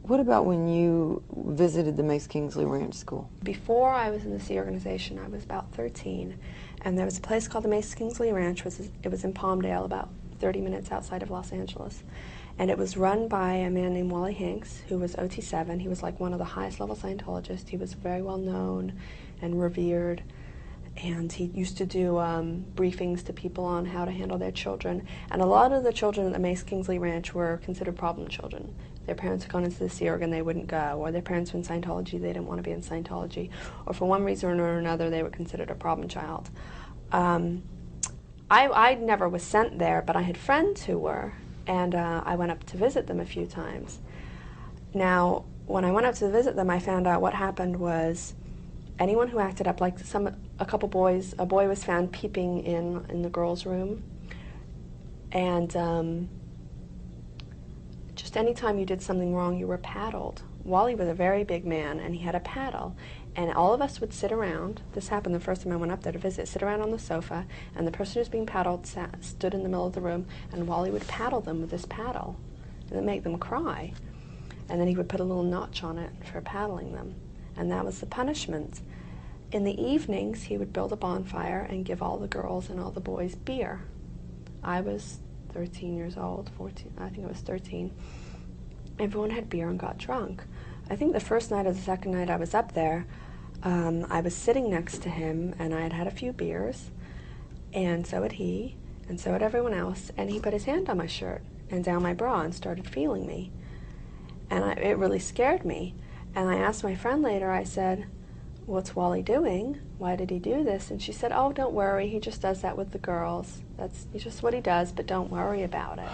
What about when you visited the Mace Kingsley Ranch School? Before I was in the Sea organization, I was about 13, and there was a place called the Mace Kingsley Ranch. It was in Palmdale, about 30 minutes outside of Los Angeles. And it was run by a man named Wally Hanks, who was OT7. He was like one of the highest level Scientologists. He was very well known and revered. And he used to do briefings to people on how to handle their children. And a lot of the children at the Mace Kingsley Ranch were considered problem children. Their parents had gone into the Sea Org and they wouldn't go, or their parents were in Scientology, they didn't want to be in Scientology, or for one reason or another they were considered a problem child. I never was sent there, but I had friends who were, and I went up to visit them a few times. Now, when I went up to visit them, I found out what happened was anyone who acted up, like a couple boys, a boy was found peeping in the girls' room, and just any time you did something wrong, you were paddled. Wally was a very big man, and he had a paddle, and all of us would sit around. This happened the first time I went up there to visit. Sit around on the sofa, and the person who's being paddled stood in the middle of the room, and Wally would paddle them with this paddle, and it made them cry. And then he would put a little notch on it for paddling them, and that was the punishment. In the evenings, he would build a bonfire and give all the girls and all the boys beer. I was 13 years old, 14, I think I was 13. Everyone had beer and got drunk. I think the first night or the second night I was up there, I was sitting next to him, and I had had a few beers, and so had he, and so had everyone else, and he put his hand on my shirt and down my bra and started feeling me. And it really scared me. And I asked my friend later, I said, "What's Wally doing? Why did he do this?" And she said, "Oh, don't worry, he just does that with the girls. That's just what he does, but don't worry about it."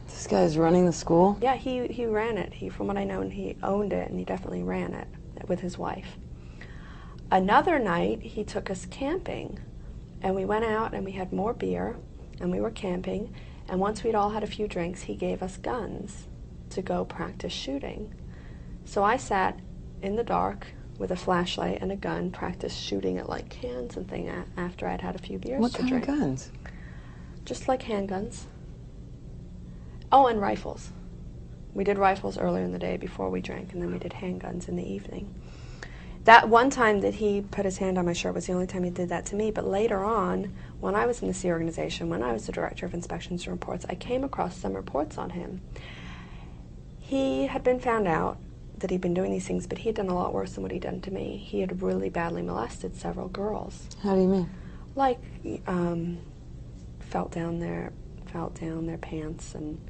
This guy's running the school? Yeah, he ran it. From what I know, he owned it, and he definitely ran it with his wife. Another night, he took us camping, and we went out and we had more beer, and we were camping, and once we'd all had a few drinks, he gave us guns to go practice shooting. So I sat in the dark with a flashlight and a gun, practiced shooting at like cans and thing after I'd had a few beers to drink. What kind of guns? Just like handguns. Oh, and rifles. We did rifles earlier in the day before we drank, and then we did handguns in the evening. That one time that he put his hand on my shirt was the only time he did that to me, but later on, when I was in the Sea organization, when I was the director of inspections and reports, I came across some reports on him. He had been found out that he'd been doing these things, but he had done a lot worse than what he'd done to me. He had really badly molested several girls. How do you mean? Like, felt down their pants and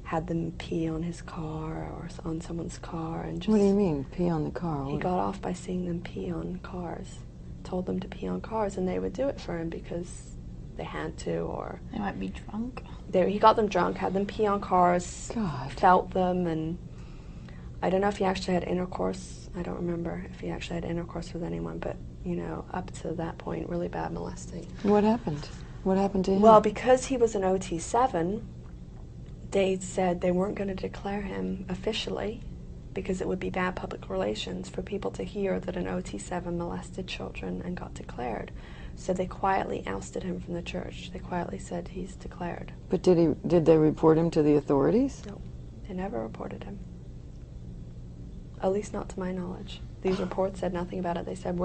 had them pee on his car or on someone's car, and just... What do you mean, pee on the car? He got off by seeing them pee on cars. Told them to pee on cars, and they would do it for him because they had to, or... They might be drunk. He got them drunk, had them pee on cars, God. felt them, and I don't know if he actually had intercourse. I don't remember if he actually had intercourse with anyone, but, you know, up to that point, really bad molesting. What happened? What happened to him? Well, because he was an OT7, they said they weren't going to declare him officially because it would be bad public relations for people to hear that an OT7 molested children and got declared. So they quietly ousted him from the church. They quietly said he's declared. But did they report him to the authorities? No, they never reported him. At least not to my knowledge. These reports said nothing about it. They said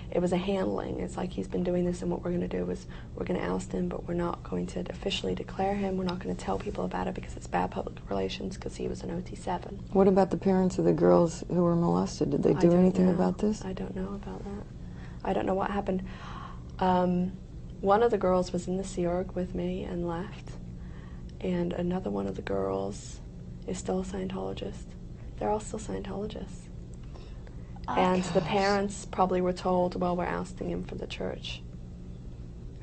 it was a handling. It's like he's been doing this, and what we're going to do is we're going to oust him, but we're not going to officially declare him. We're not going to tell people about it because it's bad public relations because he was an OT7. What about the parents of the girls who were molested? Did they do anything about this? I don't know about that. I don't know what happened. One of the girls was in the Sea Org with me and left, and another one of the girls is still a Scientologist. They're all still Scientologists. And the parents probably were told, well, we're ousting him from the church.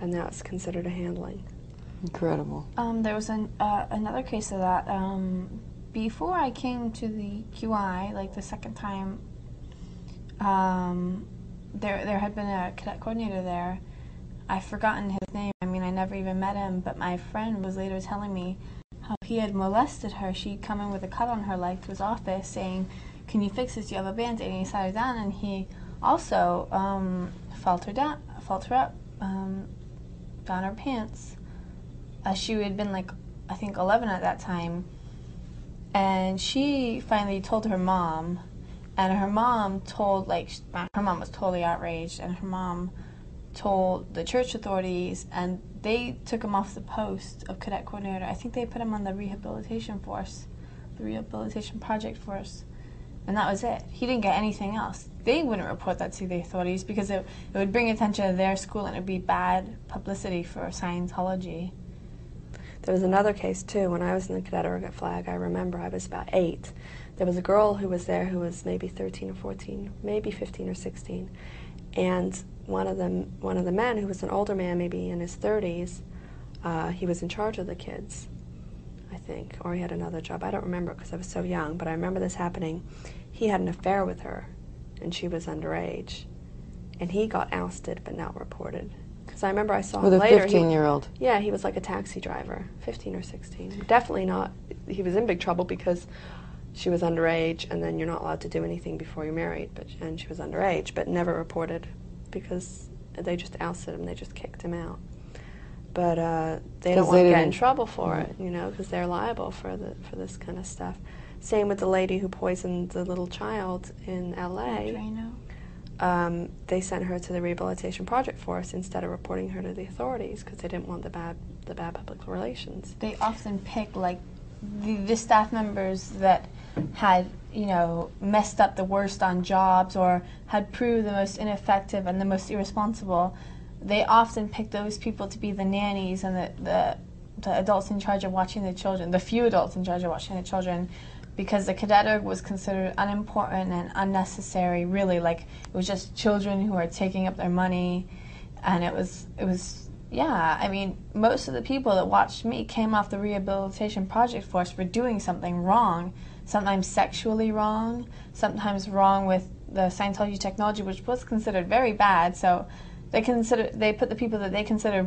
And that's considered a handling. Incredible. There was another case of that. Before I came to the QI, like the second time, there had been a cadet coordinator there. I've forgotten his name. I mean, I never even met him, but my friend was later telling me how he had molested her. She'd come in with a cut on her leg to his office saying, "Can you fix this? Do you have a Band-Aid?" And he sat her down, and he also felt her up, down her pants. She had been like, I think 11 at that time, And she finally told her mom, and her mom told, her mom was totally outraged, and her mom told the church authorities, and they took him off the post of cadet coordinator. I think they put him on the rehabilitation force, the rehabilitation project force, and that was it. He didn't get anything else. They wouldn't report that to the authorities because it would bring attention to their school, and it would be bad publicity for Scientology. There was another case, too. When I was in the Cadet Ergot Flag, I remember I was about 8. There was a girl who was there who was maybe 13 or 14, maybe 15 or 16. And one of the men, who was an older man, maybe in his 30s, he was in charge of the kids, I think, or he had another job. I don't remember because I was so young, but I remember this happening. He had an affair with her, and she was underage. And he got ousted but not reported. Because I remember I saw him later. With a 15-year-old. Yeah, he was like a taxi driver, 15 or 16. Definitely not. He was in big trouble because she was underage, and then you're not allowed to do anything before you're married. And she was underage, but never reported because they just ousted him. They just kicked him out. But they don't want to get in trouble for it, you know, because they're liable for this kind of stuff. Same with the lady who poisoned the little child in L.A. They sent her to the rehabilitation project force instead of reporting her to the authorities because they didn't want the bad public relations. They often pick the staff members that had, messed up the worst on jobs or had proved the most ineffective and the most irresponsible. They often pick those people to be the nannies and the adults in charge of watching the children, the few adults in charge of watching the children, because the cadet was considered unimportant and unnecessary, really. It was just children who were taking up their money, and it was most of the people that watched me came off the rehabilitation project force for doing something wrong, sometimes sexually wrong, sometimes wrong with the Scientology technology, which was considered very bad, so they put the people that they considered